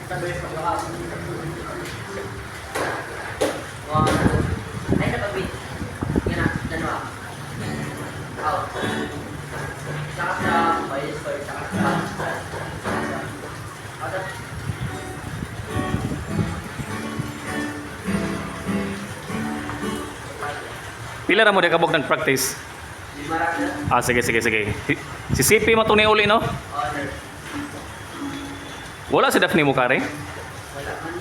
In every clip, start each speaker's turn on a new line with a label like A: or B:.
A: Sabay sa pagkakap. One. Ay, napabit. Yan na. Dalawa. Out. Saka sa bias score. Saka sa out.
B: Pila ra mo di kabog nag-practice?
A: Marami na.
B: Sige, sige, sige. Si CP mo itong uli, no?
A: Order.
B: Wala si Daphne Mukare?
A: Wala man.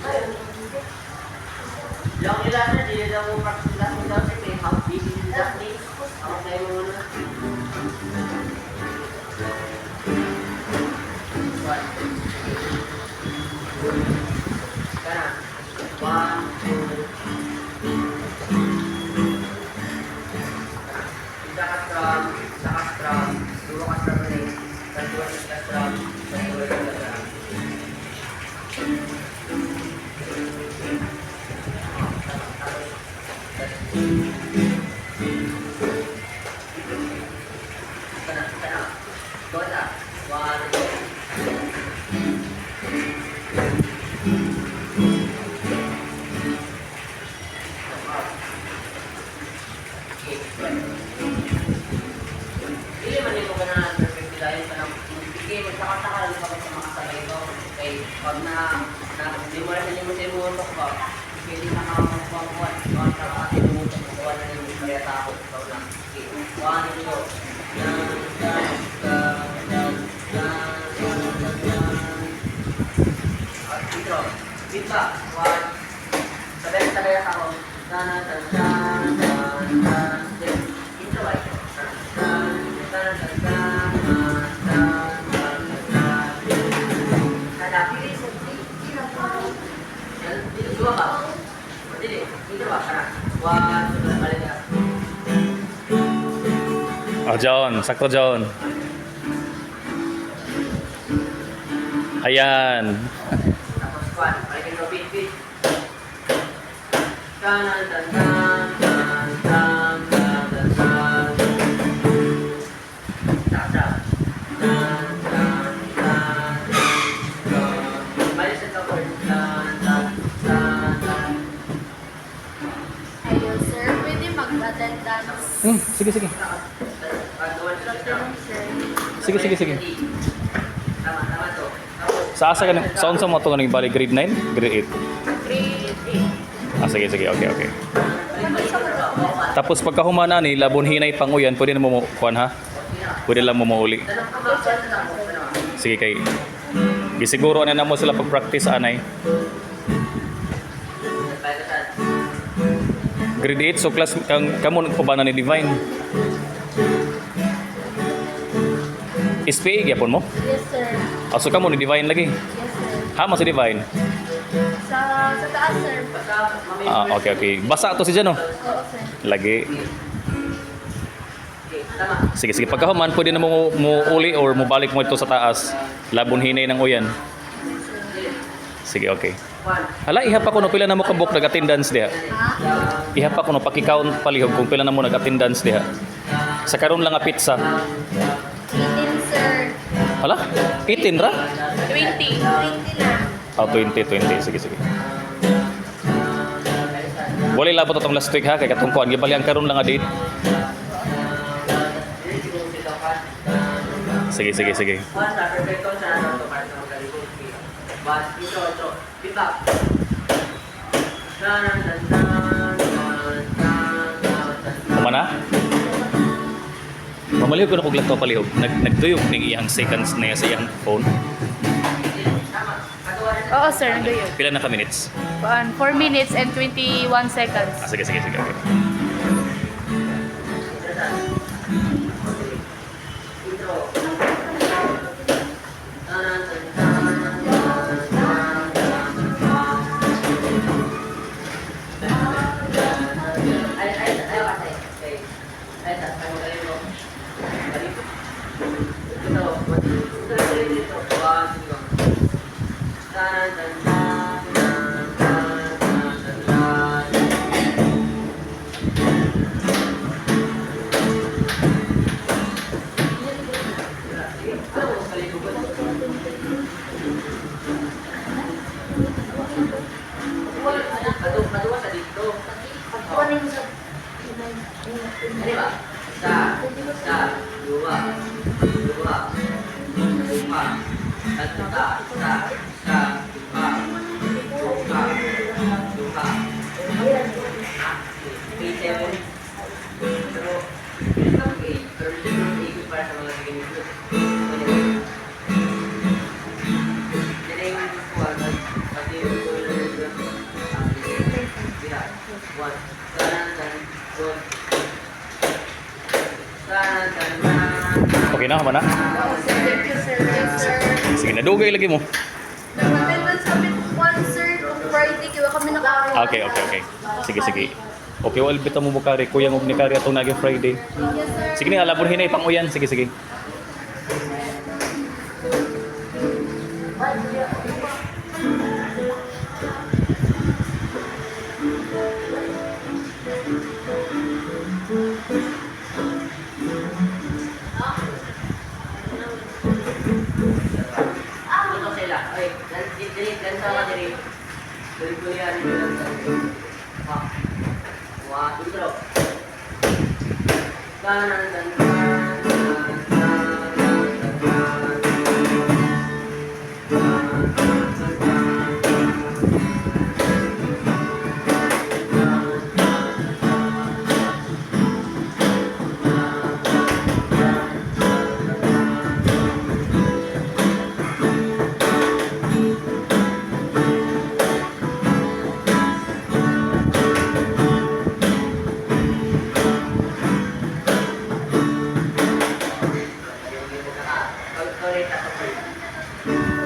A: Yung ilan na, di na mo practice lang mo daw kasi half busy din Daphne. Ako tayo muna. One. Kana. One, two. Isa ka strum, dua ka strum ulit. Dua ka strum, dua ka strum. Kana. Toda. One. Ili man nito kana perfect dahil sa nang hindi magsaka-saka lang kapag sa makasabay ko. Okay, pag na di mo rin mo sa imutok ba, pwede na makakakuha. Pag nakakati mo sa kuha na yung kaya tao. Ikaw lang. Okay, one, two. Intro. Kita. One. Sabay ako. Intro ba ito? Dua ba? Hindi. Dito ba? One, two, balik na.
B: John. Sakto, John. Ayan.
A: Tapos one. Balikin mo, beat. Tan. Balik sa cover.
C: Ayun, sir. Pwede mag-attendance.
B: Sige, sige. Sige, sige, sige.
A: Tama to.
B: Sa asa ka na? Sa unsa mo ito ka bali? Grade 9? Grade
C: Grade
B: 8? Sige, sige. Okay, okay. Tapos pagka humana ni, labon hinay panguyan, pwede na mo kuhan ha? Pwede lang mo mauli. Sige kay. Gisiguro na mo sila pag-practice anay. Grade 8, so class kamo nagpabana ni Divine. SPA gyapon mo?
C: Yes, sir.
B: So kamo ni Divine lagi.
C: Yes, sir.
B: Ha mo si Divine?
C: Sa taas, sir.
B: Okay, okay. Basa to si Jano.
C: Oo, sir.
B: Lagi. Sige, sige. Pagkahuman, pwede na mo uli or mo balik mo ito sa taas. Labon hinay ng uyan. Sige, okay. Hala, ihapa ko no pila na mo kabuk nag-attendance diha.
C: Ha?
B: Ihapa ko no pakikount palihog kung pila na mo nag-attendance diha. Sa karon lang nga pizza.
C: 18, sir.
B: Hala, 18 ra?
C: 20. 20 na.
B: 20. Sige, sige. Wala labot atong last week ha, kay katong kuan gibali ang karon lang nga date. Sige, sige, sige. Kumana? Mamaliw ko na kong lakto palihog. Nagtuyog ng iyang seconds na sa iyang phone.
C: Oo, sir. Nandun
B: Pila na ka minutes?
C: 4 minutes and 21 seconds.
B: Sige, sige, sige. Okay. Okay na, mana?
C: Oo, sir. Thank you, sir. Yes, sir.
B: Sige, nadugay lagi mo.
C: Nagpatay man sa amin kung sir. Kung Friday, kaya kami nakakuha.
B: Okay. Sige. Okay, wal bitaw mo bukari. Kuya mo ni kari atong naging Friday.
C: Yes, sir.
B: Sige nga, labon hinay pang uyan. Sige.
A: Ito sila. Ay, ganito ka diri. Diri ko yan. Intro. Pag-correct ako.